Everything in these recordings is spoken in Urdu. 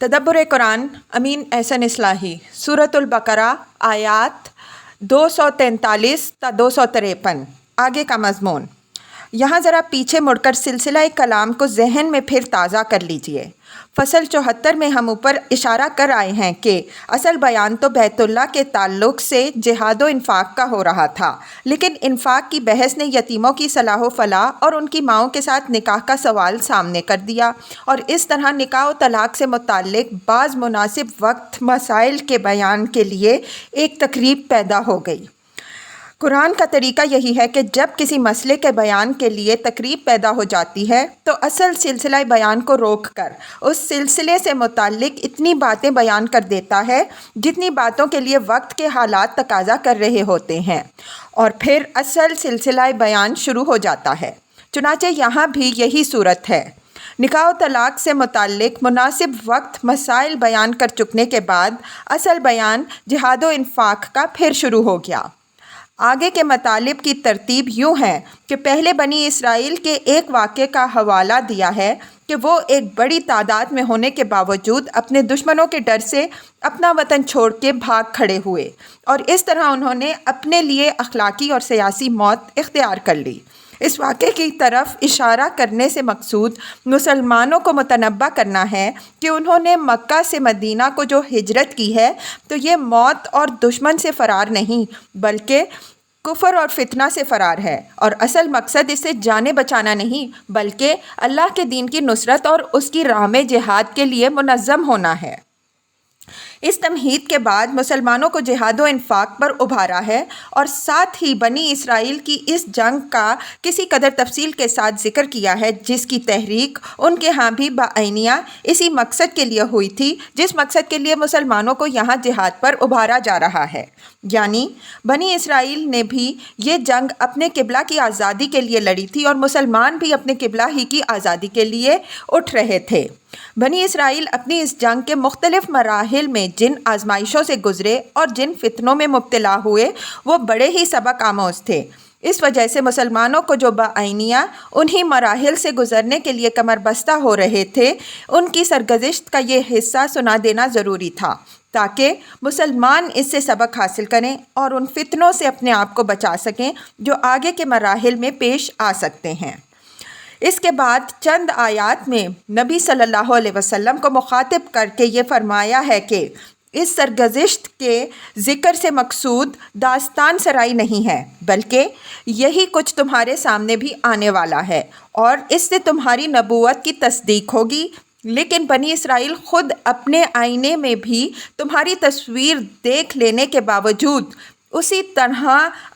تدبر قرآن امین احسن اصلاحی سورۃ البقرہ آیات 243 تا 253 آگے کا مضمون۔ یہاں ذرا پیچھے مڑ کر سلسلہ کلام کو ذہن میں پھر تازہ کر لیجئے۔ فصل 74 میں ہم اوپر اشارہ کر آئے ہیں کہ اصل بیان تو بیت اللہ کے تعلق سے جہاد و انفاق کا ہو رہا تھا، لیکن انفاق کی بحث نے یتیموں کی صلاح و فلاح اور ان کی ماؤں کے ساتھ نکاح کا سوال سامنے کر دیا، اور اس طرح نکاح و طلاق سے متعلق بعض مناسب وقت مسائل کے بیان کے لیے ایک تقریب پیدا ہو گئی۔ قرآن کا طریقہ یہی ہے کہ جب کسی مسئلے کے بیان کے لیے تقریب پیدا ہو جاتی ہے تو اصل سلسلہ بیان کو روک کر اس سلسلے سے متعلق اتنی باتیں بیان کر دیتا ہے جتنی باتوں کے لیے وقت کے حالات تقاضا کر رہے ہوتے ہیں، اور پھر اصل سلسلہ بیان شروع ہو جاتا ہے۔ چنانچہ یہاں بھی یہی صورت ہے۔ نکاح و طلاق سے متعلق مناسب وقت مسائل بیان کر چکنے کے بعد اصل بیان جہاد و انفاق کا پھر شروع ہو گیا۔ آگے کے مطالب کی ترتیب یوں ہے کہ پہلے بنی اسرائیل کے ایک واقعے کا حوالہ دیا ہے کہ وہ ایک بڑی تعداد میں ہونے کے باوجود اپنے دشمنوں کے ڈر سے اپنا وطن چھوڑ کے بھاگ کھڑے ہوئے، اور اس طرح انہوں نے اپنے لیے اخلاقی اور سیاسی موت اختیار کر لی۔ اس واقعے کی طرف اشارہ کرنے سے مقصود مسلمانوں کو متنبہ کرنا ہے کہ انہوں نے مکہ سے مدینہ کو جو ہجرت کی ہے تو یہ موت اور دشمن سے فرار نہیں بلکہ کفر اور فتنہ سے فرار ہے، اور اصل مقصد اس سے جانیں بچانا نہیں بلکہ اللہ کے دین کی نصرت اور اس کی راہ میں جہاد کے لیے منظم ہونا ہے۔ اس تمہید کے بعد مسلمانوں کو جہاد و انفاق پر ابھارا ہے، اور ساتھ ہی بنی اسرائیل کی اس جنگ کا کسی قدر تفصیل کے ساتھ ذکر کیا ہے جس کی تحریک ان کے ہاں بھی بعینیہ اسی مقصد کے لیے ہوئی تھی جس مقصد کے لیے مسلمانوں کو یہاں جہاد پر ابھارا جا رہا ہے، یعنی بنی اسرائیل نے بھی یہ جنگ اپنے قبلہ کی آزادی کے لیے لڑی تھی، اور مسلمان بھی اپنے قبلہ ہی کی آزادی کے لیے اٹھ رہے تھے۔ بنی اسرائیل اپنی اس جنگ کے مختلف مراحل میں جن آزمائشوں سے گزرے اور جن فتنوں میں مبتلا ہوئے وہ بڑے ہی سبق آموز تھے۔ اس وجہ سے مسلمانوں کو جو بعینیہ انہی مراحل سے گزرنے کے لیے کمر بستہ ہو رہے تھے ان کی سرگزشت کا یہ حصہ سنا دینا ضروری تھا تاکہ مسلمان اس سے سبق حاصل کریں اور ان فتنوں سے اپنے آپ کو بچا سکیں جو آگے کے مراحل میں پیش آ سکتے ہیں۔ اس کے بعد چند آیات میں نبی صلی اللہ علیہ وسلم کو مخاطب کر کے یہ فرمایا ہے کہ اس سرگزشت کے ذکر سے مقصود داستان سرائی نہیں ہے بلکہ یہی کچھ تمہارے سامنے بھی آنے والا ہے، اور اس سے تمہاری نبوت کی تصدیق ہوگی، لیکن بنی اسرائیل خود اپنے آئینے میں بھی تمہاری تصویر دیکھ لینے کے باوجود اسی طرح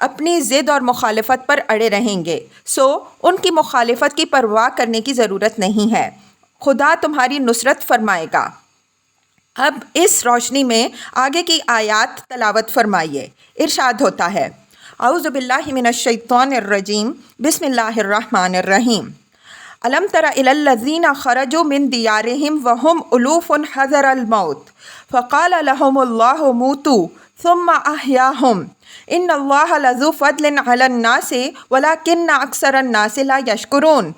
اپنی ضد اور مخالفت پر اڑے رہیں گے، سو ان کی مخالفت کی پرواہ کرنے کی ضرورت نہیں ہے، خدا تمہاری نصرت فرمائے گا۔ اب اس روشنی میں آگے کی آیات تلاوت فرمائیے۔ ارشاد ہوتا ہے، اعوذ باللہ من الشیطان الرجیم، بسم اللہ الرحمن الرحیم۔ الم تر الی الذین خرجوا من دیارہم وہم الوف حذر الموت فقال لهم اللہ موتوا ثم احیاہم ان اللہ لذو فضل علی الناس ولکن اکثر الناس لا یشکرون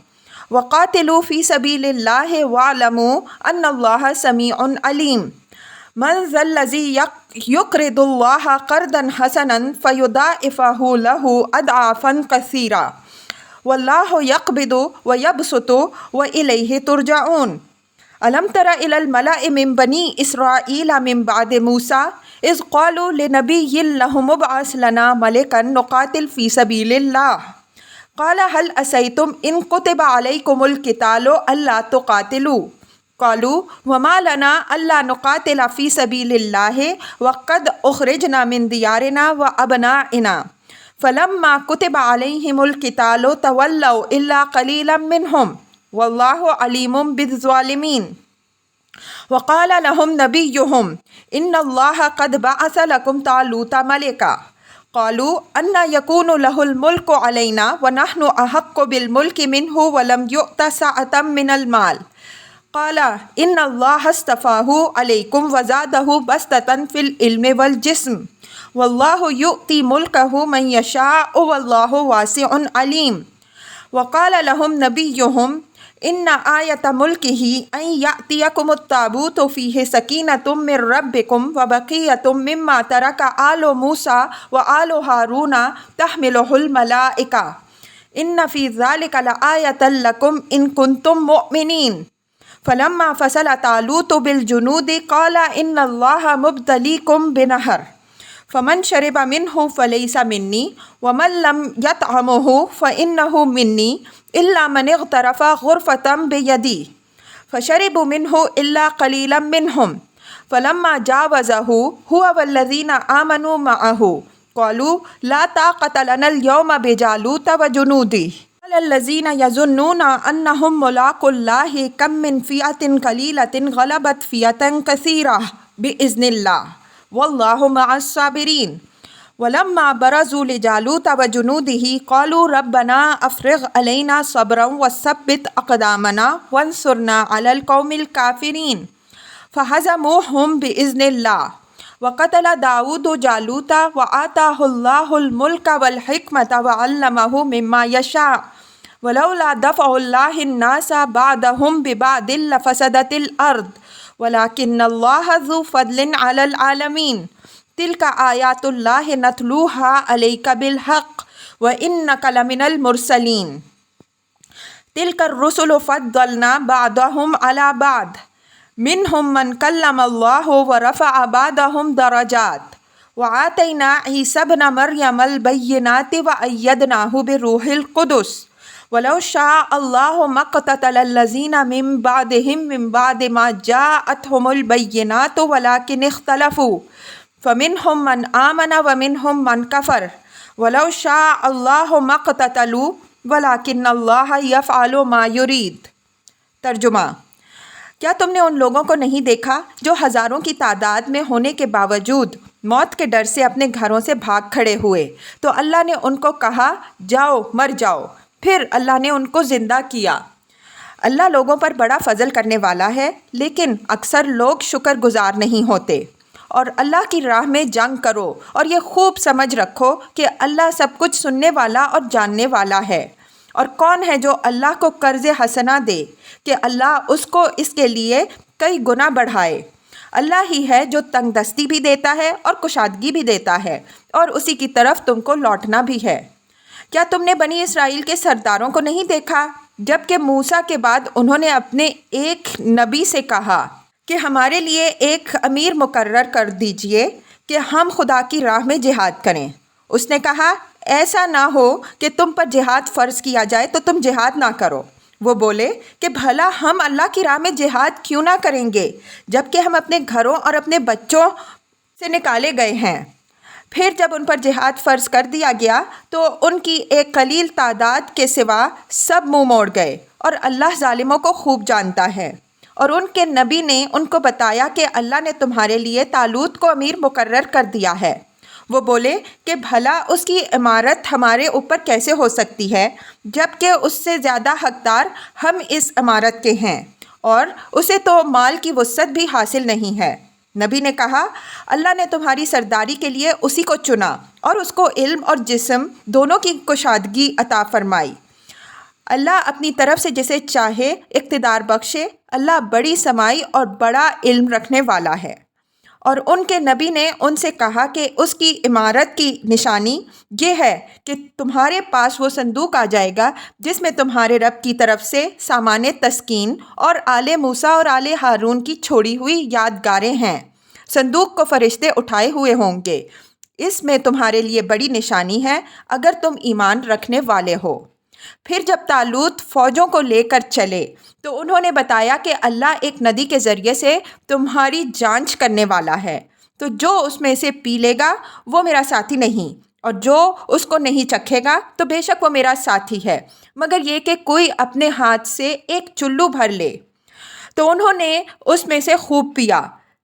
وقاتلوا فی سبیل اللہ واعلموا ان اللہ سمیع علیم من ذا الذی یقرض اللہ قرضا حسنا فیضاعفہ لہ اضعافا کثیرا واللہ یقبض ویبسط والیہ ترجعون۔ الم تر الی الملأ من بنی اسرائیل من بعد موسیٰ اذ قالوا لنبی لہم ابعث لنا ملکا نقاتل فی سبیل اللہ قال هل عصیتم ان کتب علیکم القتال الا تقاتلوا قالوا وما لنا الا نقاتل فی سبیل اللہ وقد اخرجنا من دیارنا وابنائنا فلما كتب عليهم القتال تولوا إلا قليلا منهم والله عليم بالظالمين وقال لهم نبيهم إن الله قد بعث لكم طالوت ملكا قالوا أن يكون له الملك علينا ونحن أحق بالملك منه ولم يؤت سعة من المال قال إن الله اصطفاه عليكم وزاده بسطة في العلم والجسم واللہ یؤتی ملکہ من یشاء واللہ واسع علیم۔ وقال لهم نبیہم ان آیت ملکہ ان یأتیکم التابوت فیہ سکینۃ من ربکم وبقیۃ مما ترک آل موسیٰ وآل ہارون تحملہ الملائکہ ان فی ذلک لآیۃ لکم ان کنتم مؤمنین فلما فصل طالوت بالجنود قال ان اللہ مبتلیکم بنہر فمن شرب منہ فلیس منی ومن لم یطعمہ فإنہ منی الا من اغترف غرفة بیدی فشربوا منہ الا قلیلا منہم فلما جاوزہ هو والذین آمنوا معہ قالوا لا طاقت لنا اليوم بجالوت وجنودہ قال الذین یظنون انہم ملاقو اللہ کم من فئۃ قلیلۃ غلبت فئۃ کثیرۃ بإذن اللہ واللہ مع الصابرین ولما برزوا لجالوت وجنودہ قالوا ربنا افرغ علینا صبرا وثبت اقدامنا وانصرنا علی القوم الکافرین فہزموہم بإذن اللہ وقتل داود جالوت وآتاہ اللہ الملک والحکمۃ وعلمہ مما یشاء ولولا دفع اللہ الناس بعضهم ببعض لفسدت الارض ولکن اللہ ذو فضل علی العالمین تلک آیات اللہ نتلوها علیک بالحق وانک لمن المرسلین تلک الرسل فضلنا بعضهم علی بعض منہم من کلم اللہ ورفع بعضهم درجات وآتینا عیسی ابن مریم البینات وأیدناہ بروح القدس ولو شاء اللہ ما اقتتل الذین من بعدہم من بعد ما جاءتہم البینات ولکن اختلفوا فمنہم من آمن ومنہم من کفر ولو شاء اللہ ما اقتتلوا ولکن اللہ یفعل ما یرید۔ ترجمہ: کیا تم نے ان لوگوں کو نہیں دیکھا جو ہزاروں کی تعداد میں ہونے کے باوجود موت کے ڈر سے اپنے گھروں سے بھاگ کھڑے ہوئے تو اللہ نے ان کو کہا جاؤ مر جاؤ، پھر اللہ نے ان کو زندہ کیا۔ اللہ لوگوں پر بڑا فضل کرنے والا ہے، لیکن اکثر لوگ شکر گزار نہیں ہوتے۔ اور اللہ کی راہ میں جنگ کرو اور یہ خوب سمجھ رکھو کہ اللہ سب کچھ سننے والا اور جاننے والا ہے۔ اور کون ہے جو اللہ کو قرض حسنہ دے کہ اللہ اس کو اس کے لیے کئی گنا بڑھائے؟ اللہ ہی ہے جو تنگ دستی بھی دیتا ہے اور کشادگی بھی دیتا ہے، اور اسی کی طرف تم کو لوٹنا بھی ہے۔ کیا تم نے بنی اسرائیل کے سرداروں کو نہیں دیکھا جب کہ موسیٰ کے بعد انہوں نے اپنے ایک نبی سے کہا کہ ہمارے لیے ایک امیر مقرر کر دیجئے کہ ہم خدا کی راہ میں جہاد کریں؟ اس نے کہا ایسا نہ ہو کہ تم پر جہاد فرض کیا جائے تو تم جہاد نہ کرو۔ وہ بولے کہ بھلا ہم اللہ کی راہ میں جہاد کیوں نہ کریں گے جب کہ ہم اپنے گھروں اور اپنے بچوں سے نکالے گئے ہیں؟ پھر جب ان پر جہاد فرض کر دیا گیا تو ان کی ایک قلیل تعداد کے سوا سب منہ موڑ گئے، اور اللہ ظالموں کو خوب جانتا ہے۔ اور ان کے نبی نے ان کو بتایا کہ اللہ نے تمہارے لیے طالوت کو امیر مقرر کر دیا ہے۔ وہ بولے کہ بھلا اس کی امارت ہمارے اوپر کیسے ہو سکتی ہے جب کہ اس سے زیادہ حقدار ہم اس امارت کے ہیں، اور اسے تو مال کی وسعت بھی حاصل نہیں ہے۔ نبی نے کہا اللہ نے تمہاری سرداری کے لیے اسی کو چنا اور اس کو علم اور جسم دونوں کی کشادگی عطا فرمائی۔ اللہ اپنی طرف سے جسے چاہے اقتدار بخشے۔ اللہ بڑی سمائی اور بڑا علم رکھنے والا ہے۔ اور ان کے نبی نے ان سے کہا کہ اس کی عمارت کی نشانی یہ ہے کہ تمہارے پاس وہ صندوق آ جائے گا جس میں تمہارے رب کی طرف سے سامان تسکین اور آل موسیٰ اور آل ہارون کی چھوڑی ہوئی یادگاریں ہیں۔ صندوق کو فرشتے اٹھائے ہوئے ہوں گے۔ اس میں تمہارے لیے بڑی نشانی ہے اگر تم ایمان رکھنے والے ہو۔ پھر جب طالوت فوجوں کو لے کر چلے تو انہوں نے بتایا کہ اللہ ایک ندی کے ذریعے سے تمہاری جانچ کرنے والا ہے، تو جو اس میں سے پی لے گا وہ میرا ساتھی نہیں، اور جو اس کو نہیں چکھے گا تو بے شک وہ میرا ساتھی ہے، مگر یہ کہ کوئی اپنے ہاتھ سے ایک چلو بھر لے۔ تو انہوں نے اس میں سے خوب پیا،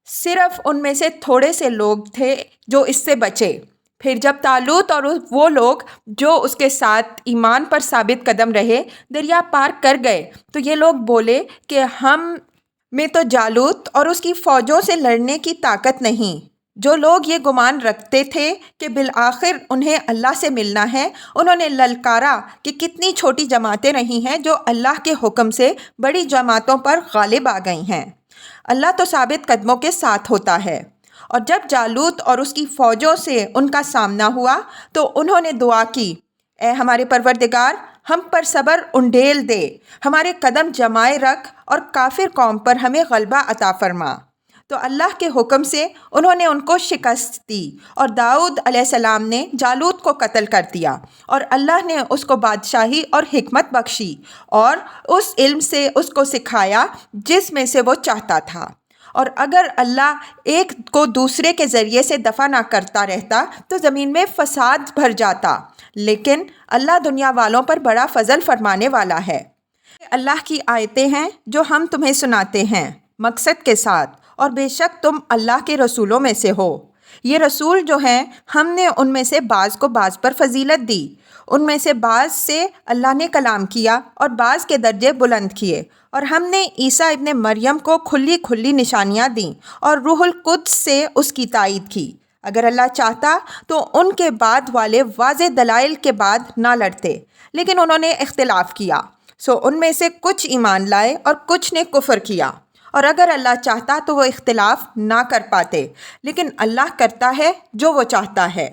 صرف ان میں سے تھوڑے سے لوگ تھے جو اس سے بچے۔ پھر جب طالوت اور وہ لوگ جو اس کے ساتھ ایمان پر ثابت قدم رہے دریا پار کر گئے تو یہ لوگ بولے کہ ہم میں تو جالوت اور اس کی فوجوں سے لڑنے کی طاقت نہیں، جو لوگ یہ گمان رکھتے تھے کہ بالآخر انہیں اللہ سے ملنا ہے، انہوں نے للکارا کہ کتنی چھوٹی جماعتیں رہی ہیں جو اللہ کے حکم سے بڑی جماعتوں پر غالب آ گئی ہیں۔ اللہ تو ثابت قدموں کے ساتھ ہوتا ہے۔ اور جب جالوت اور اس کی فوجوں سے ان کا سامنا ہوا تو انہوں نے دعا کی، اے ہمارے پروردگار، ہم پر صبر انڈیل دے، ہمارے قدم جمائے رکھ اور کافر قوم پر ہمیں غلبہ عطا فرما۔ تو اللہ کے حکم سے انہوں نے ان کو شکست دی اور داؤد علیہ السلام نے جالوت کو قتل کر دیا، اور اللہ نے اس کو بادشاہی اور حکمت بخشی اور اس علم سے اس کو سکھایا جس میں سے وہ چاہتا تھا۔ اور اگر اللہ ایک کو دوسرے کے ذریعے سے دفع نہ کرتا رہتا تو زمین میں فساد بھر جاتا، لیکن اللہ دنیا والوں پر بڑا فضل فرمانے والا ہے۔ اللہ کی آیتیں ہیں جو ہم تمہیں سناتے ہیں مقصد کے ساتھ، اور بے شک تم اللہ کے رسولوں میں سے ہو۔ یہ رسول جو ہیں ہم نے ان میں سے بعض کو بعض پر فضیلت دی، ان میں سے بعض سے اللہ نے کلام کیا اور بعض کے درجے بلند کیے، اور ہم نے عیسیٰ ابن مریم کو کھلی کھلی نشانیاں دیں اور روح القدس سے اس کی تائید کی۔ اگر اللہ چاہتا تو ان کے بعد والے واضح دلائل کے بعد نہ لڑتے، لیکن انہوں نے اختلاف کیا، سو ان میں سے کچھ ایمان لائے اور کچھ نے کفر کیا۔ اور اگر اللہ چاہتا تو وہ اختلاف نہ کر پاتے، لیکن اللہ کرتا ہے جو وہ چاہتا ہے۔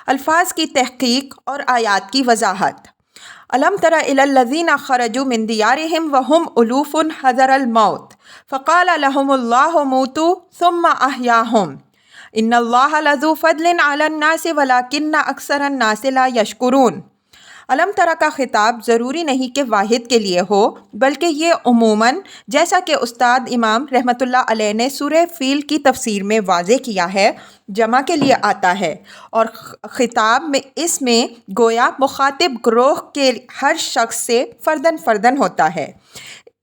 الفاظ کی تحقیق اور آیات کی وضاحت۔ الم تر الی الذین خرجوا من دیارہم وہم الوف حذر الموت فقال لهم اللہ موتوا ثم احیاہم ان اللہ لذو فضل علی الناس ولکن اکثر الناس لا یشکرون۔ علم ترا کا خطاب ضروری نہیں کہ واحد کے لیے ہو، بلکہ یہ عموماً، جیسا کہ استاد امام رحمۃ اللہ علیہ نے سورہ فیل کی تفسیر میں واضح کیا ہے، جمع کے لیے آتا ہے، اور خطاب میں اس میں گویا مخاطب گروہ کے ہر شخص سے فرداً فرداً ہوتا ہے۔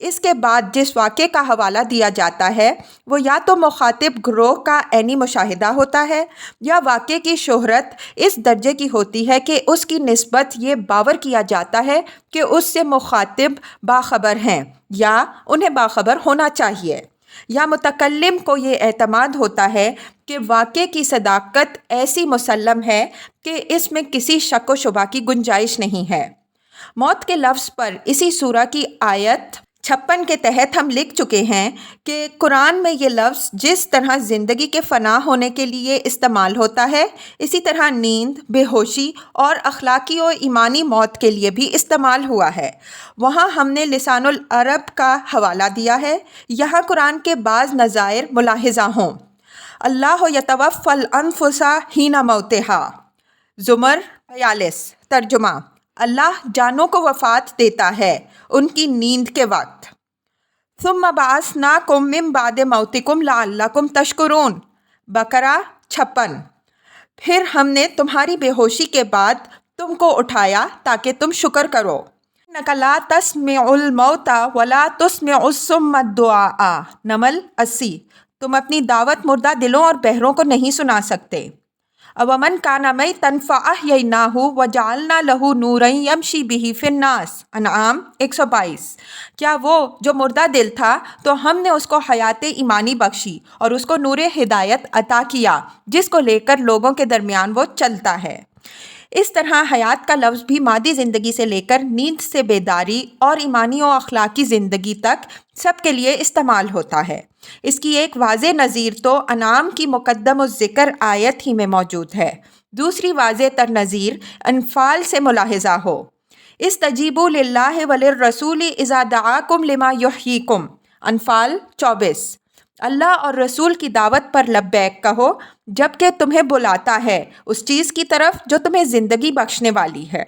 اس کے بعد جس واقعے کا حوالہ دیا جاتا ہے وہ یا تو مخاطب گروہ کا عینی مشاہدہ ہوتا ہے، یا واقعے کی شہرت اس درجے کی ہوتی ہے کہ اس کی نسبت یہ باور کیا جاتا ہے کہ اس سے مخاطب باخبر ہیں یا انہیں باخبر ہونا چاہیے، یا متکلم کو یہ اعتماد ہوتا ہے کہ واقعے کی صداقت ایسی مسلم ہے کہ اس میں کسی شک و شبہ کی گنجائش نہیں ہے۔ موت کے لفظ پر اسی سورہ کی آیت 56 کے تحت ہم لکھ چکے ہیں کہ قرآن میں یہ لفظ جس طرح زندگی کے فنا ہونے کے لیے استعمال ہوتا ہے، اسی طرح نیند، بے ہوشی اور اخلاقی و ایمانی موت کے لیے بھی استعمال ہوا ہے۔ وہاں ہم نے لسان العرب کا حوالہ دیا ہے، یہاں قرآن کے بعض نظائر ملاحظہ ہوں۔ اللہ یتوفی الانفس حین موتہا، زمر 42۔ ترجمہ: اللہ جانوں کو وفات دیتا ہے ان کی نیند کے وقت۔ ثم بعثناکم من بعد موتکم لعلکم تشکرون، بقرہ 56۔ پھر ہم نے تمہاری بے ہوشی کے بعد تم کو اٹھایا تاکہ تم شکر کرو۔ انک لا تسمع الموت ولا تسمع الصم الدعاء، نمل 80۔ تم اپنی دعوت مردہ دلوں اور بہروں کو نہیں سنا سکتے۔ اومن کان میتا فاحییناہ وجعلنا لہ نورا یمشی بہ فی الناس، انعام 122۔ کیا وہ جو مردہ دل تھا تو ہم نے اس کو حیات ایمانی بخشی اور اس کو نور ہدایت عطا کیا جس کو لے کر لوگوں کے درمیان وہ چلتا ہے۔ اس طرح حیات کا لفظ بھی مادی زندگی سے لے کر نیند سے بیداری اور ایمانی و اخلاقی زندگی تک سب کے لیے استعمال ہوتا ہے۔ اس کی ایک واضح نظیر تو انعام کی مقدم الذکر آیت ہی میں موجود ہے۔ دوسری واضح تر نظیر انفال سے ملاحظہ ہو۔ استجیبوا للہ وللرسول اذا دعاکم لما یحییکم، انفال 24۔ اللہ اور رسول کی دعوت پر لبیک کہو جبکہ تمہیں بلاتا ہے اس چیز کی طرف جو تمہیں زندگی بخشنے والی ہے۔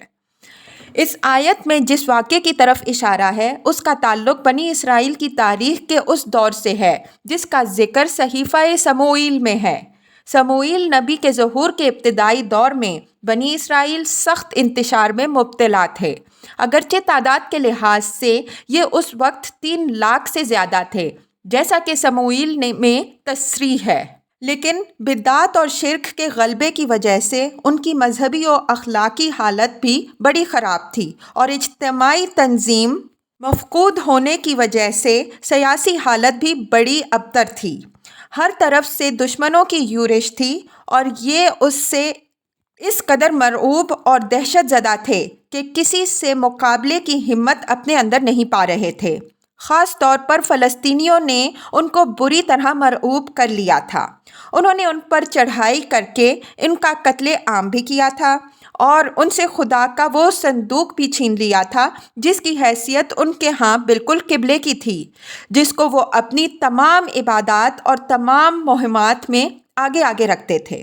اس آیت میں جس واقعے کی طرف اشارہ ہے اس کا تعلق بنی اسرائیل کی تاریخ کے اس دور سے ہے جس کا ذکر صحیفہ سموئیل میں ہے۔ سموئیل نبی کے ظہور کے ابتدائی دور میں بنی اسرائیل سخت انتشار میں مبتلا تھے، اگرچہ تعداد کے لحاظ سے یہ اس وقت 3 لاکھ سے زیادہ تھے جیسا کہ سموئیل میں تصریح ہے، لیکن بدعت اور شرک کے غلبے کی وجہ سے ان کی مذہبی و اخلاقی حالت بھی بڑی خراب تھی، اور اجتماعی تنظیم مفقود ہونے کی وجہ سے سیاسی حالت بھی بڑی ابتر تھی۔ ہر طرف سے دشمنوں کی یورش تھی اور یہ اس سے اس قدر مرعوب اور دہشت زدہ تھے کہ کسی سے مقابلے کی ہمت اپنے اندر نہیں پا رہے تھے۔ خاص طور پر فلسطینیوں نے ان کو بری طرح مرعوب کر لیا تھا۔ انہوں نے ان پر چڑھائی کر کے ان کا قتل عام بھی کیا تھا اور ان سے خدا کا وہ صندوق بھی چھین لیا تھا جس کی حیثیت ان کے ہاں بالکل قبلے کی تھی، جس کو وہ اپنی تمام عبادات اور تمام مہمات میں آگے آگے رکھتے تھے۔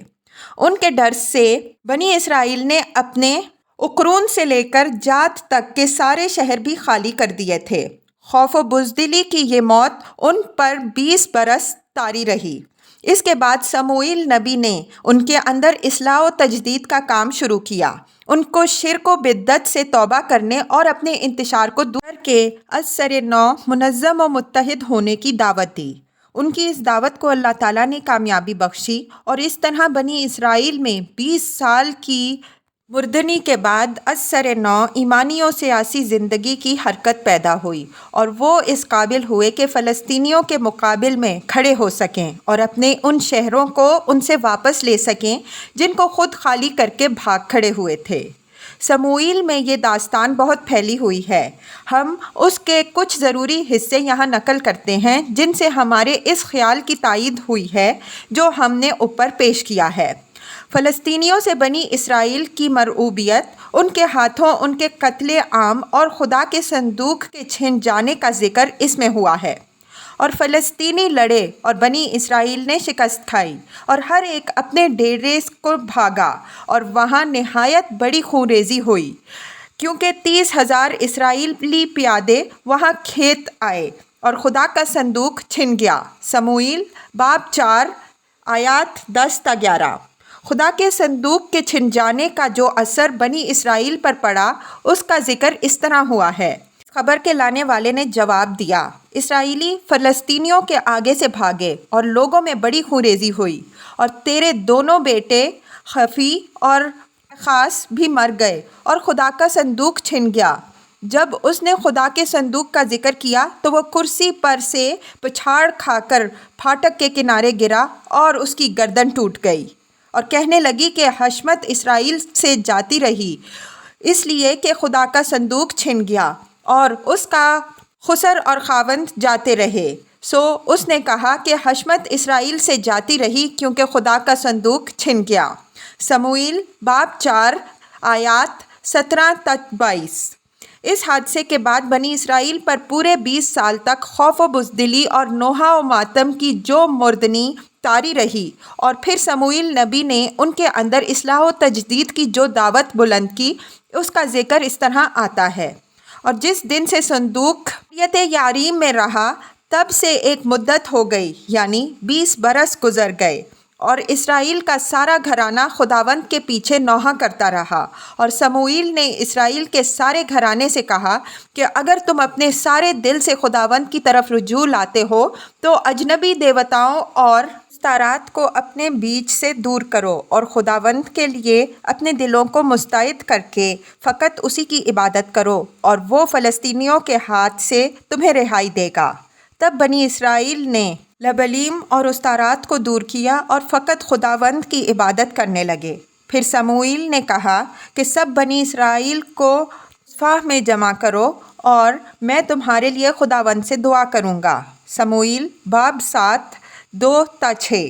ان کے ڈر سے بنی اسرائیل نے اپنے اقرون سے لے کر جات تک کے سارے شہر بھی خالی کر دیے تھے۔ خوف و بزدلی کی یہ موت ان پر 20 برس طاری رہی۔ اس کے بعد سموئیل نبی نے ان کے اندر اصلاح و تجدید کا کام شروع کیا، ان کو شرک و بدعت سے توبہ کرنے اور اپنے انتشار کو دور کر کے از سر نو منظم و متحد ہونے کی دعوت دی۔ ان کی اس دعوت کو اللہ تعالیٰ نے کامیابی بخشی اور اس طرح بنی اسرائیل میں 20 سال کی مردنی کے بعد از سر نو ایمانی و سیاسی زندگی کی حرکت پیدا ہوئی اور وہ اس قابل ہوئے کہ فلسطینیوں کے مقابل میں کھڑے ہو سکیں اور اپنے ان شہروں کو ان سے واپس لے سکیں جن کو خود خالی کر کے بھاگ کھڑے ہوئے تھے۔ سموئیل میں یہ داستان بہت پھیلی ہوئی ہے۔ ہم اس کے کچھ ضروری حصے یہاں نقل کرتے ہیں جن سے ہمارے اس خیال کی تائید ہوئی ہے جو ہم نے اوپر پیش کیا ہے۔ فلسطینیوں سے بنی اسرائیل کی مرعوبیت، ان کے ہاتھوں ان کے قتل عام اور خدا کے صندوق کے چھن جانے کا ذکر اس میں ہوا ہے۔ اور فلسطینی لڑے اور بنی اسرائیل نے شکست کھائی اور ہر ایک اپنے ڈیرے کو بھاگا اور وہاں نہایت بڑی خونریزی ہوئی، کیونکہ 30,000 اسرائیلی پیادے وہاں کھیت آئے اور خدا کا صندوق چھن گیا۔ سموئیل باب 4 آیات 10 تا 11۔ خدا کے صندوق کے چھن جانے کا جو اثر بنی اسرائیل پر پڑا اس کا ذکر اس طرح ہوا ہے۔ خبر کے لانے والے نے جواب دیا، اسرائیلی فلسطینیوں کے آگے سے بھاگے اور لوگوں میں بڑی خونریزی ہوئی اور تیرے دونوں بیٹے خفی اور خاص بھی مر گئے اور خدا کا صندوق چھن گیا۔ جب اس نے خدا کے صندوق کا ذکر کیا تو وہ کرسی پر سے پچھاڑ کھا کر پھاٹک کے کنارے گرا اور اس کی گردن ٹوٹ گئی اور کہنے لگی کہ حشمت اسرائیل سے جاتی رہی، اس لیے کہ خدا کا صندوق چھن گیا اور اس کا خسر اور خاوند جاتے رہے۔ سو اس نے کہا کہ حشمت اسرائیل سے جاتی رہی کیونکہ خدا کا صندوق چھن گیا۔ سموئیل باب 4 آیات 17 تک 22۔ اس حادثے کے بعد بنی اسرائیل پر پورے 20 سال تک خوف و بزدلی اور نوحہ و ماتم کی جو مردنی طاری رہی، اور پھر سموئیل نبی نے ان کے اندر اصلاح و تجدید کی جو دعوت بلند کی اس کا ذکر اس طرح آتا ہے۔ اور جس دن سے صندوق یاریم میں رہا تب سے ایک مدت ہو گئی، یعنی 20 برس گزر گئے، اور اسرائیل کا سارا گھرانہ خداوند کے پیچھے نوحہ کرتا رہا۔ اور سموئیل نے اسرائیل کے سارے گھرانے سے کہا کہ اگر تم اپنے سارے دل سے خداوند کی طرف رجوع لاتے ہو تو اجنبی دیوتاؤں اور استارات کو اپنے بیچ سے دور کرو اور خداوند کے لیے اپنے دلوں کو مستعد کر کے فقط اسی کی عبادت کرو، اور وہ فلسطینیوں کے ہاتھ سے تمہیں رہائی دے گا۔ تب بنی اسرائیل نے لبلیم اور استارات کو دور کیا اور فقط خداوند کی عبادت کرنے لگے۔ پھر سموئیل نے کہا کہ سب بنی اسرائیل کو مصفاح میں جمع کرو اور میں تمہارے لیے خداوند سے دعا کروں گا۔ سموئیل باب 7 2 تا 6۔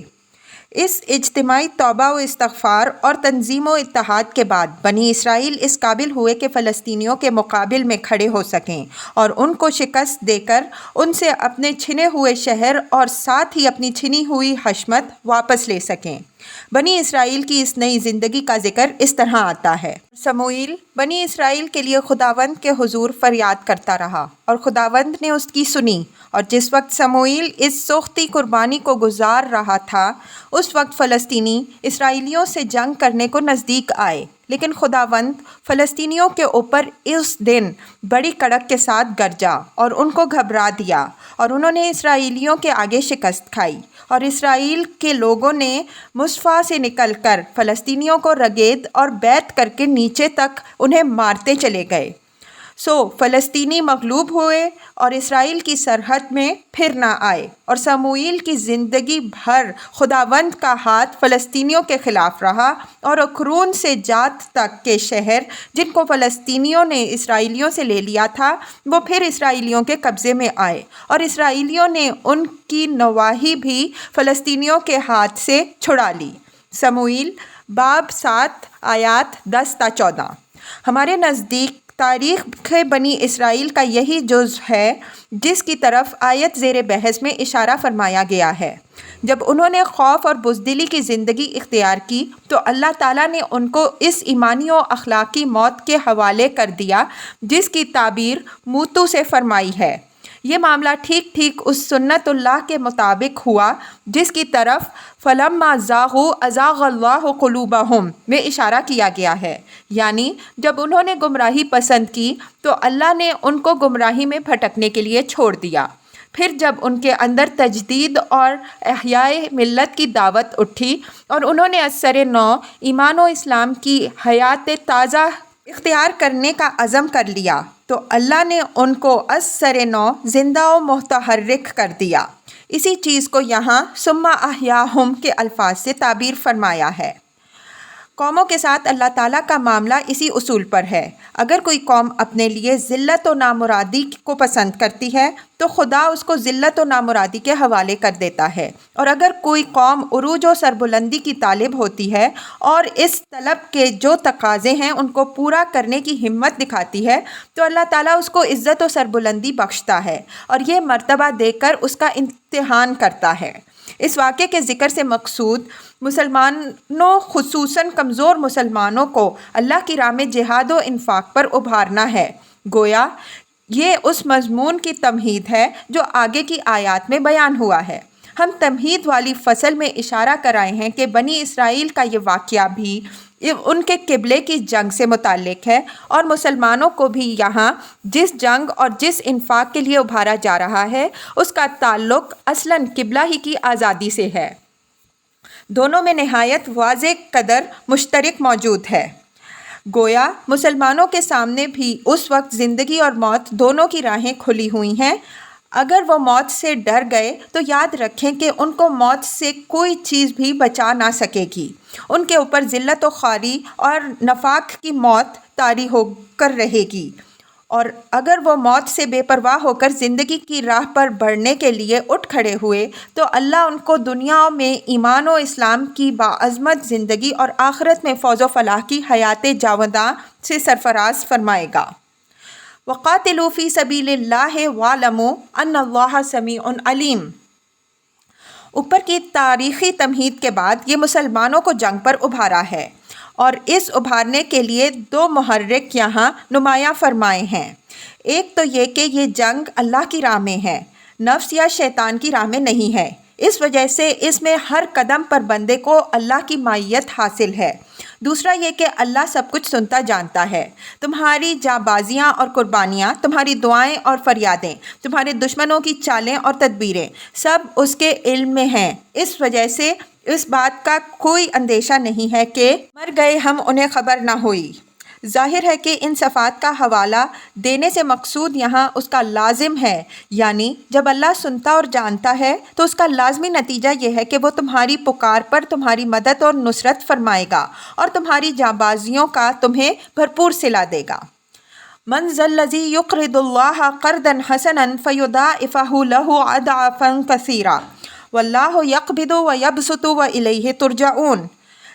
اس اجتماعی توبہ و استغفار اور تنظیم و اتحاد کے بعد بنی اسرائیل اس قابل ہوئے کہ فلسطینیوں کے مقابل میں کھڑے ہو سکیں اور ان کو شکست دے کر ان سے اپنے چھنے ہوئے شہر اور ساتھ ہی اپنی چھنی ہوئی حشمت واپس لے سکیں۔ بنی اسرائیل کی اس نئی زندگی کا ذکر اس طرح آتا ہے۔ سموئیل بنی اسرائیل کے لیے خداوند کے حضور فریاد کرتا رہا اور خداوند نے اس کی سنی، اور جس وقت سموئیل اس سوختی قربانی کو گزار رہا تھا اس وقت فلسطینی اسرائیلیوں سے جنگ کرنے کو نزدیک آئے، لیکن خداوند فلسطینیوں کے اوپر اس دن بڑی کڑک کے ساتھ گرجا اور ان کو گھبرا دیا، اور انہوں نے اسرائیلیوں کے آگے شکست کھائی، اور اسرائیل کے لوگوں نے مصفا سے نکل کر فلسطینیوں کو رگید اور بیت کر کے نیچے تک انہیں مارتے چلے گئے۔ سو فلسطینی مغلوب ہوئے اور اسرائیل کی سرحد میں پھر نہ آئے، اور سموئیل کی زندگی بھر خداوند کا ہاتھ فلسطینیوں کے خلاف رہا، اور اکرون سے جات تک کے شہر جن کو فلسطینیوں نے اسرائیلیوں سے لے لیا تھا وہ پھر اسرائیلیوں کے قبضے میں آئے، اور اسرائیلیوں نے ان کی نواحی بھی فلسطینیوں کے ہاتھ سے چھڑا لی۔ سموئیل باب 7 آیات 10 تا 14۔ ہمارے نزدیک تاریخ بنی اسرائیل کا یہی جزو ہے جس کی طرف آیت زیر بحث میں اشارہ فرمایا گیا ہے۔ جب انہوں نے خوف اور بزدلی کی زندگی اختیار کی تو اللہ تعالیٰ نے ان کو اس ایمانی و اخلاقی موت کے حوالے کر دیا جس کی تعبیر موتو سے فرمائی ہے۔ یہ معاملہ ٹھیک ٹھیک اس سنت اللہ کے مطابق ہوا جس کی طرف فلما زاغوا ازاغ اللہ قلوبہم میں اشارہ کیا گیا ہے، یعنی جب انہوں نے گمراہی پسند کی تو اللہ نے ان کو گمراہی میں بھٹکنے کے لیے چھوڑ دیا۔ پھر جب ان کے اندر تجدید اور احیاء ملت کی دعوت اٹھی اور انہوں نے از سر نو ایمان و اسلام کی حیات تازہ اختیار کرنے کا عزم کر لیا تو اللہ نے ان کو از سر نو زندہ و متحرک کر دیا۔ اسی چیز کو یہاں ثم احیاہم کے الفاظ سے تعبیر فرمایا ہے۔ قوموں کے ساتھ اللہ تعالیٰ کا معاملہ اسی اصول پر ہے۔ اگر کوئی قوم اپنے لیے ذلت و نامرادی کو پسند کرتی ہے تو خدا اس کو ذلت و نامرادی کے حوالے کر دیتا ہے، اور اگر کوئی قوم عروج و سربلندی کی طالب ہوتی ہے اور اس طلب کے جو تقاضے ہیں ان کو پورا کرنے کی ہمت دکھاتی ہے تو اللہ تعالیٰ اس کو عزت و سربلندی بخشتا ہے اور یہ مرتبہ دے کر اس کا امتحان کرتا ہے۔ اس واقعے کے ذکر سے مقصود مسلمانوں خصوصاً کمزور مسلمانوں کو اللہ کی راہ میں جہاد و انفاق پر ابھارنا ہے۔ گویا یہ اس مضمون کی تمہید ہے جو آگے کی آیات میں بیان ہوا ہے۔ ہم تمہید والی فصل میں اشارہ کرائے ہیں کہ بنی اسرائیل کا یہ واقعہ بھی ان کے قبلے کی جنگ سے متعلق ہے، اور مسلمانوں کو بھی یہاں جس جنگ اور جس انفاق کے لیے ابھارا جا رہا ہے اس کا تعلق اصلاً قبلہ ہی کی آزادی سے ہے۔ دونوں میں نہایت واضح قدر مشترک موجود ہے۔ گویا مسلمانوں کے سامنے بھی اس وقت زندگی اور موت دونوں کی راہیں کھلی ہوئی ہیں۔ اگر وہ موت سے ڈر گئے تو یاد رکھیں کہ ان کو موت سے کوئی چیز بھی بچا نہ سکے گی۔ ان کے اوپر ذلت و خواری اور نفاق کی موت طاری ہو کر رہے گی، اور اگر وہ موت سے بے پرواہ ہو کر زندگی کی راہ پر بڑھنے کے لیے اٹھ کھڑے ہوئے تو اللہ ان کو دنیا میں ایمان و اسلام کی باعظمت زندگی اور آخرت میں فوز و فلاح کی حیات جاوداں سے سرفراز فرمائے گا۔ وَقَاتِلُوا فِي سَبِيلِ اللَّهِ وَاعْلَمُوا أَنَّ اللَّهَ سَمِيعٌ عَلِيمٌ۔ اوپر کی تاریخی تمہید کے بعد یہ مسلمانوں کو جنگ پر ابھارا ہے، اور اس ابھارنے کے لیے دو محرک یہاں نمایاں فرمائے ہیں۔ ایک تو یہ کہ یہ جنگ اللہ کی راہ میں ہے، نفس یا شیطان کی راہ میں نہیں ہے، اس وجہ سے اس میں ہر قدم پر بندے کو اللہ کی معیت حاصل ہے۔ دوسرا یہ کہ اللہ سب کچھ سنتا جانتا ہے، تمہاری جانبازیاں اور قربانیاں، تمہاری دعائیں اور فریادیں، تمہارے دشمنوں کی چالیں اور تدبیریں سب اس کے علم میں ہیں۔ اس وجہ سے اس بات کا کوئی اندیشہ نہیں ہے کہ مر گئے ہم انہیں خبر نہ ہوئی۔ ظاہر ہے کہ ان صفات کا حوالہ دینے سے مقصود یہاں اس کا لازم ہے، یعنی جب اللہ سنتا اور جانتا ہے تو اس کا لازمی نتیجہ یہ ہے کہ وہ تمہاری پکار پر تمہاری مدد اور نصرت فرمائے گا اور تمہاری جانبازیوں کا تمہیں بھرپور صلہ دے گا۔ من ذا الذی یقرض اللہ قرضا حسنا فیضاعفہ لہ اضعافا کثیرا واللہ یقبض ویبسط والیہ ترجعون۔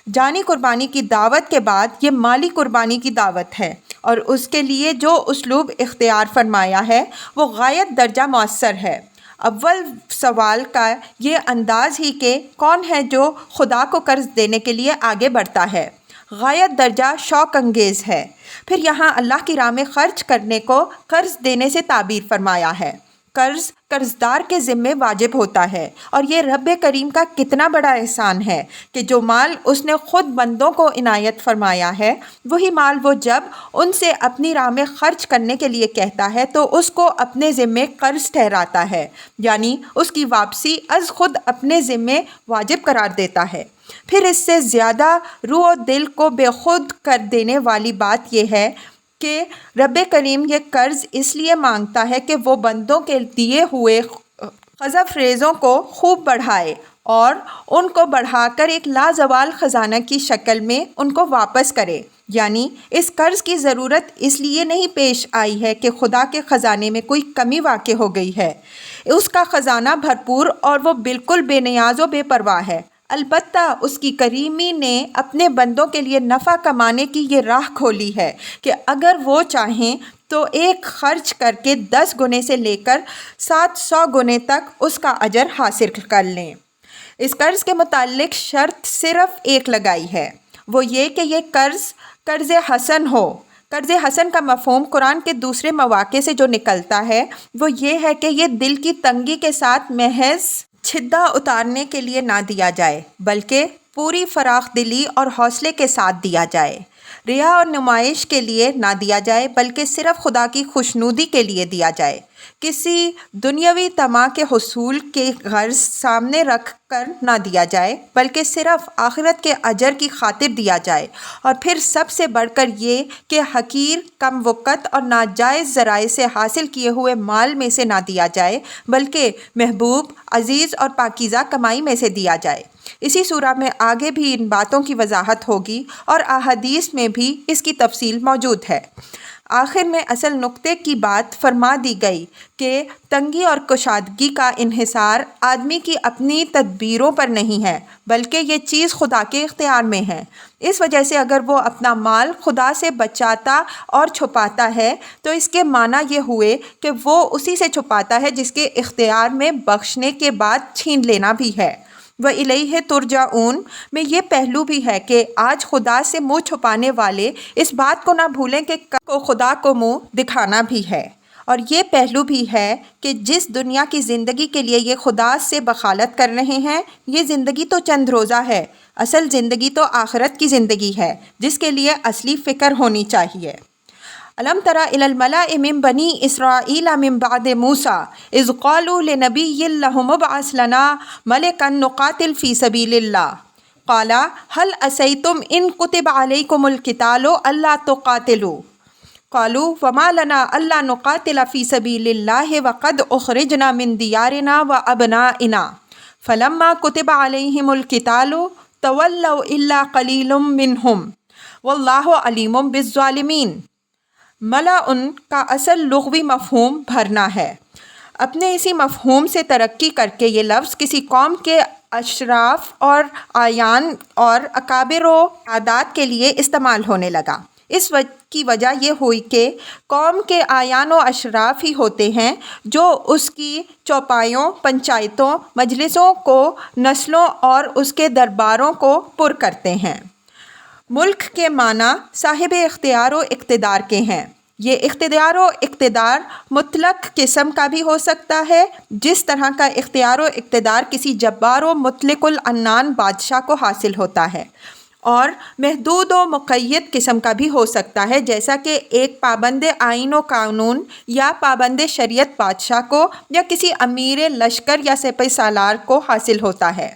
جانی قربانی کی دعوت کے بعد یہ مالی قربانی کی دعوت ہے، اور اس کے لیے جو اسلوب اختیار فرمایا ہے وہ غایت درجہ مؤثر ہے۔ اول سوال کا یہ انداز ہی کہ کون ہے جو خدا کو قرض دینے کے لیے آگے بڑھتا ہے، غایت درجہ شوق انگیز ہے۔ پھر یہاں اللہ کی راہ میں خرچ کرنے کو قرض دینے سے تعبیر فرمایا ہے۔ قرض قرضدار کے ذمے واجب ہوتا ہے، اور یہ رب کریم کا کتنا بڑا احسان ہے کہ جو مال اس نے خود بندوں کو عنایت فرمایا ہے وہی مال وہ جب ان سے اپنی راہ میں خرچ کرنے کے لیے کہتا ہے تو اس کو اپنے ذمے قرض ٹھہراتا ہے، یعنی اس کی واپسی از خود اپنے ذمے واجب قرار دیتا ہے۔ پھر اس سے زیادہ روح و دل کو بے خود کر دینے والی بات یہ ہے کہ رب کریم یہ قرض اس لیے مانگتا ہے کہ وہ بندوں کے دیے ہوئے خزف ریزوں کو خوب بڑھائے اور ان کو بڑھا کر ایک لازوال خزانہ کی شکل میں ان کو واپس کرے۔ یعنی اس قرض کی ضرورت اس لیے نہیں پیش آئی ہے کہ خدا کے خزانے میں کوئی کمی واقع ہو گئی ہے، اس کا خزانہ بھرپور اور وہ بالکل بے نیاز و بے پرواہ ہے۔ البتہ اس کی کریمی نے اپنے بندوں کے لیے نفع کمانے کی یہ راہ کھولی ہے کہ اگر وہ چاہیں تو ایک خرچ کر کے 10 گنے سے لے کر 700 گنے تک اس کا اجر حاصل کر لیں۔ اس قرض کے متعلق شرط صرف ایک لگائی ہے، وہ یہ کہ یہ قرض حسن ہو۔ قرض حسن کا مفہوم قرآن کے دوسرے مواقع سے جو نکلتا ہے وہ یہ ہے کہ یہ دل کی تنگی کے ساتھ محض چھدہ اتارنے کے لیے نہ دیا جائے، بلکہ پوری فراخ دلی اور حوصلے کے ساتھ دیا جائے۔ ریا اور نمائش کے لیے نہ دیا جائے بلکہ صرف خدا کی خوشنودی کے لیے دیا جائے۔ کسی دنیاوی طمع کے حصول کے غرض سامنے رکھ کر نہ دیا جائے بلکہ صرف آخرت کے اجر کی خاطر دیا جائے، اور پھر سب سے بڑھ کر یہ کہ حقیر، کم وقت اور ناجائز ذرائع سے حاصل کیے ہوئے مال میں سے نہ دیا جائے بلکہ محبوب، عزیز اور پاکیزہ کمائی میں سے دیا جائے۔ اسی سورہ میں آگے بھی ان باتوں کی وضاحت ہوگی اور احادیث میں بھی اس کی تفصیل موجود ہے۔ آخر میں اصل نقطے کی بات فرما دی گئی کہ تنگی اور کشادگی کا انحصار آدمی کی اپنی تدبیروں پر نہیں ہے بلکہ یہ چیز خدا کے اختیار میں ہے۔ اس وجہ سے اگر وہ اپنا مال خدا سے بچاتا اور چھپاتا ہے تو اس کے معنی یہ ہوئے کہ وہ اسی سے چھپاتا ہے جس کے اختیار میں بخشنے کے بعد چھین لینا بھی ہے۔ وَإِلَيْهِ تُرْجَعُونَ میں یہ پہلو بھی ہے کہ آج خدا سے منہ چھپانے والے اس بات کو نہ بھولیں کہ کو خدا کو منہ دکھانا بھی ہے، اور یہ پہلو بھی ہے کہ جس دنیا کی زندگی کے لیے یہ خدا سے بخالت کر رہے ہیں، یہ زندگی تو چند روزہ ہے، اصل زندگی تو آخرت کی زندگی ہے جس کے لیے اصلی فکر ہونی چاہیے۔ أَلَمْ تَرَ إِلَى الْمَلَإِ مِنْ بَنِي إِسْرَائِيلَ مِنْ بَعْدِ مُوسَىٰ إِذْ قَالُوا لِنَبِيٍّ لَهُمُ ابْعَثْ لَنَا مَلِكًا نُقَاتِلْ فِي سَبِيلِ اللَّهِ قَالَ هَلْ عَسَيْتُمْ إِنْ كُتِبَ عَلَيْكُمُ الْقِتَالُ أَلَّا تُقَاتِلُوا قَالُوا وَمَا لَنَا أَلَّا نُقَاتِلَ فِي سَبِيلِ اللَّهِ وَقَدْ أُخْرِجْنَا مِنْ دِيَارِنَا وَأَبْنَائِنَا فَلَمَّا كُتِبَ عَلَيْهِمُ الْقِتَالُ تَوَلَّوْا إِلَّا قَلِيلٌ مِّنْهُمْ وَاللَّهُ عَلِيمٌ بِالظَّالِمِينَ۔ ملعن کا اصل لغوی مفہوم بھرنا ہے۔ اپنے اسی مفہوم سے ترقی کر کے یہ لفظ کسی قوم کے اشراف اور اعیان اور اکابر و عادات کے لیے استعمال ہونے لگا۔ اس کی وجہ یہ ہوئی کہ قوم کے اعیان و اشراف ہی ہوتے ہیں جو اس کی چوپایوں، پنچایتوں، مجلسوں کو، نسلوں اور اس کے درباروں کو پر کرتے ہیں۔ ملک کے معنی صاحب اختیار و اقتدار کے ہیں۔ یہ اختیار و اقتدار مطلق قسم کا بھی ہو سکتا ہے، جس طرح کا اختیار و اقتدار کسی جبار و مطلق العنان بادشاہ کو حاصل ہوتا ہے، اور محدود و مقید قسم کا بھی ہو سکتا ہے، جیسا کہ ایک پابند آئین و قانون یا پابند شریعت بادشاہ کو یا کسی امیر لشکر یا سپہ سالار کو حاصل ہوتا ہے۔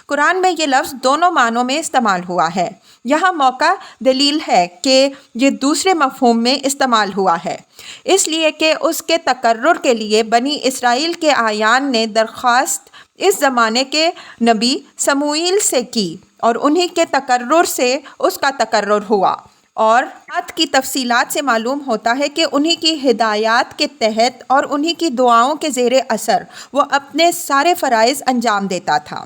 قرآن میں یہ لفظ دونوں معنوں میں استعمال ہوا ہے۔ یہاں موقع دلیل ہے کہ یہ دوسرے مفہوم میں استعمال ہوا ہے، اس لیے کہ اس کے تقرر کے لیے بنی اسرائیل کے اعیان نے درخواست اس زمانے کے نبی سموئیل سے کی، اور انہی کے تقرر سے اس کا تقرر ہوا، اور بات کی تفصیلات سے معلوم ہوتا ہے کہ انہی کی ہدایات کے تحت اور انہی کی دعاؤں کے زیر اثر وہ اپنے سارے فرائض انجام دیتا تھا۔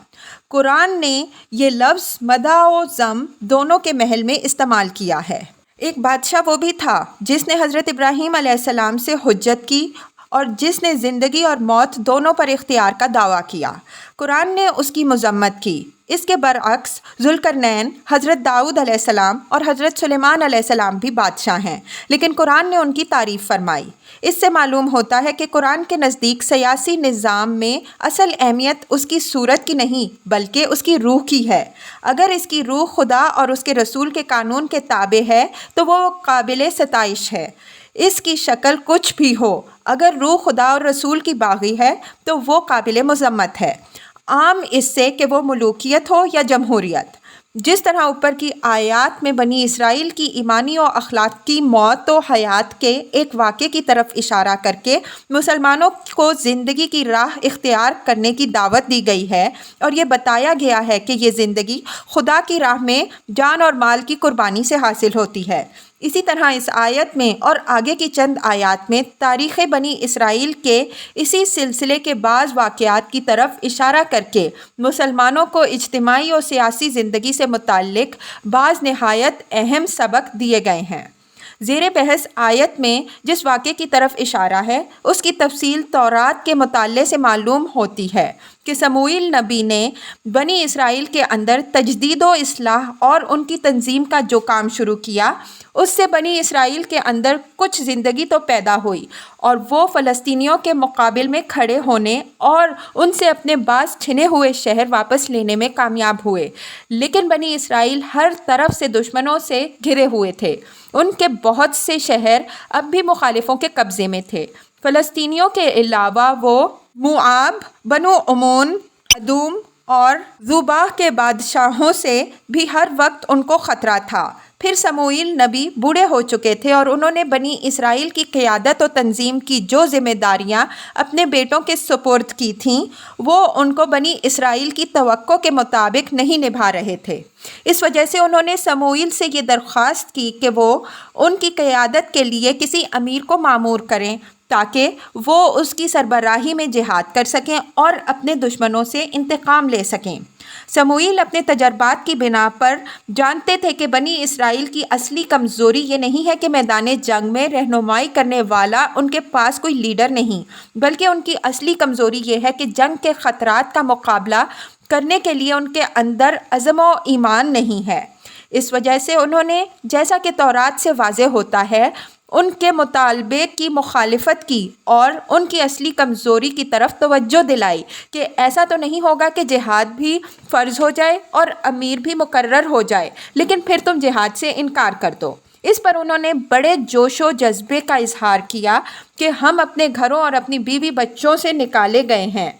قرآن نے یہ لفظ مدح و ذم دونوں کے محل میں استعمال کیا ہے۔ ایک بادشاہ وہ بھی تھا جس نے حضرت ابراہیم علیہ السلام سے حجت کی اور جس نے زندگی اور موت دونوں پر اختیار کا دعویٰ کیا۔ قرآن نے اس کی مذمت کی۔ اس کے برعکس ذوالقرنین، حضرت داؤد علیہ السلام اور حضرت سلیمان علیہ السلام بھی بادشاہ ہیں، لیکن قرآن نے ان کی تعریف فرمائی۔ اس سے معلوم ہوتا ہے کہ قرآن کے نزدیک سیاسی نظام میں اصل اہمیت اس کی صورت کی نہیں بلکہ اس کی روح کی ہے۔ اگر اس کی روح خدا اور اس کے رسول کے قانون کے تابع ہے تو وہ قابل ستائش ہے، اس کی شکل کچھ بھی ہو۔ اگر روح خدا اور رسول کی باغی ہے تو وہ قابل مذمت ہے، عام اس سے کہ وہ ملوکیت ہو یا جمہوریت۔ جس طرح اوپر کی آیات میں بنی اسرائیل کی ایمانی و اخلاقی موت و حیات کے ایک واقعے کی طرف اشارہ کر کے مسلمانوں کو زندگی کی راہ اختیار کرنے کی دعوت دی گئی ہے اور یہ بتایا گیا ہے کہ یہ زندگی خدا کی راہ میں جان اور مال کی قربانی سے حاصل ہوتی ہے، اسی طرح اس آیت میں اور آگے کی چند آیات میں تاریخ بنی اسرائیل کے اسی سلسلے کے بعض واقعات کی طرف اشارہ کر کے مسلمانوں کو اجتماعی اور سیاسی زندگی سے متعلق بعض نہایت اہم سبق دیے گئے ہیں۔ زیر بحث آیت میں جس واقعے کی طرف اشارہ ہے اس کی تفصیل تورات کے مطالعے سے معلوم ہوتی ہے کہ سموئیل نبی نے بنی اسرائیل کے اندر تجدید و اصلاح اور ان کی تنظیم کا جو کام شروع کیا اس سے بنی اسرائیل کے اندر کچھ زندگی تو پیدا ہوئی اور وہ فلسطینیوں کے مقابل میں کھڑے ہونے اور ان سے اپنے بعض چھنے ہوئے شہر واپس لینے میں کامیاب ہوئے، لیکن بنی اسرائیل ہر طرف سے دشمنوں سے گھرے ہوئے تھے۔ ان کے بہت سے شہر اب بھی مخالفوں کے قبضے میں تھے۔ فلسطینیوں کے علاوہ وہ موآب، بنو عمون، ادوم اور ذوباہ کے بادشاہوں سے بھی ہر وقت ان کو خطرہ تھا۔ پھر سموئیل نبی بوڑھے ہو چکے تھے اور انہوں نے بنی اسرائیل کی قیادت و تنظیم کی جو ذمہ داریاں اپنے بیٹوں کے سپرد کی تھیں وہ ان کو بنی اسرائیل کی توقع کے مطابق نہیں نبھا رہے تھے۔ اس وجہ سے انہوں نے سموئیل سے یہ درخواست کی کہ وہ ان کی قیادت کے لیے کسی امیر کو مامور کریں تاکہ وہ اس کی سربراہی میں جہاد کر سکیں اور اپنے دشمنوں سے انتقام لے سکیں۔ سموئیل اپنے تجربات کی بنا پر جانتے تھے کہ بنی اسرائیل کی اصلی کمزوری یہ نہیں ہے کہ میدان جنگ میں رہنمائی کرنے والا ان کے پاس کوئی لیڈر نہیں، بلکہ ان کی اصلی کمزوری یہ ہے کہ جنگ کے خطرات کا مقابلہ کرنے کے لیے ان کے اندر عزم و ایمان نہیں ہے۔ اس وجہ سے انہوں نے، جیسا کہ تورات سے واضح ہوتا ہے، ان کے مطالبے کی مخالفت کی اور ان کی اصلی کمزوری کی طرف توجہ دلائی کہ ایسا تو نہیں ہوگا کہ جہاد بھی فرض ہو جائے اور امیر بھی مقرر ہو جائے لیکن پھر تم جہاد سے انکار کر دو۔ اس پر انہوں نے بڑے جوش و جذبے کا اظہار کیا کہ ہم اپنے گھروں اور اپنی بیوی بچوں سے نکالے گئے ہیں،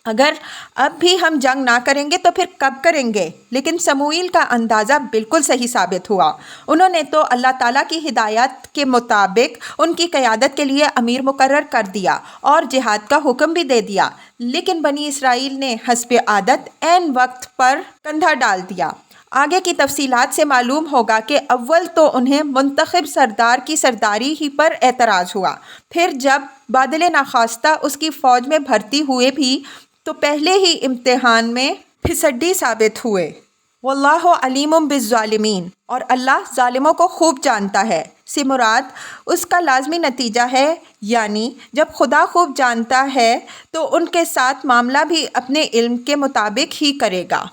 اگر اب بھی ہم جنگ نہ کریں گے تو پھر کب کریں گے؟ لیکن سموئیل کا اندازہ بالکل صحیح ثابت ہوا۔ انہوں نے تو اللہ تعالیٰ کی ہدایت کے مطابق ان کی قیادت کے لیے امیر مقرر کر دیا اور جہاد کا حکم بھی دے دیا، لیکن بنی اسرائیل نے حسب عادت عین وقت پر کندھا ڈال دیا۔ آگے کی تفصیلات سے معلوم ہوگا کہ اول تو انہیں منتخب سردار کی سرداری ہی پر اعتراض ہوا، پھر جب بادل ناخواستہ اس کی فوج میں بھرتی ہوئے بھی تو پہلے ہی امتحان میں پھسڈی ثابت ہوئے۔ واللہ علیم بالظالمین، اور اللہ ظالموں کو خوب جانتا ہے سے مراد اس کا لازمی نتیجہ ہے، یعنی جب خدا خوب جانتا ہے تو ان کے ساتھ معاملہ بھی اپنے علم کے مطابق ہی کرے گا۔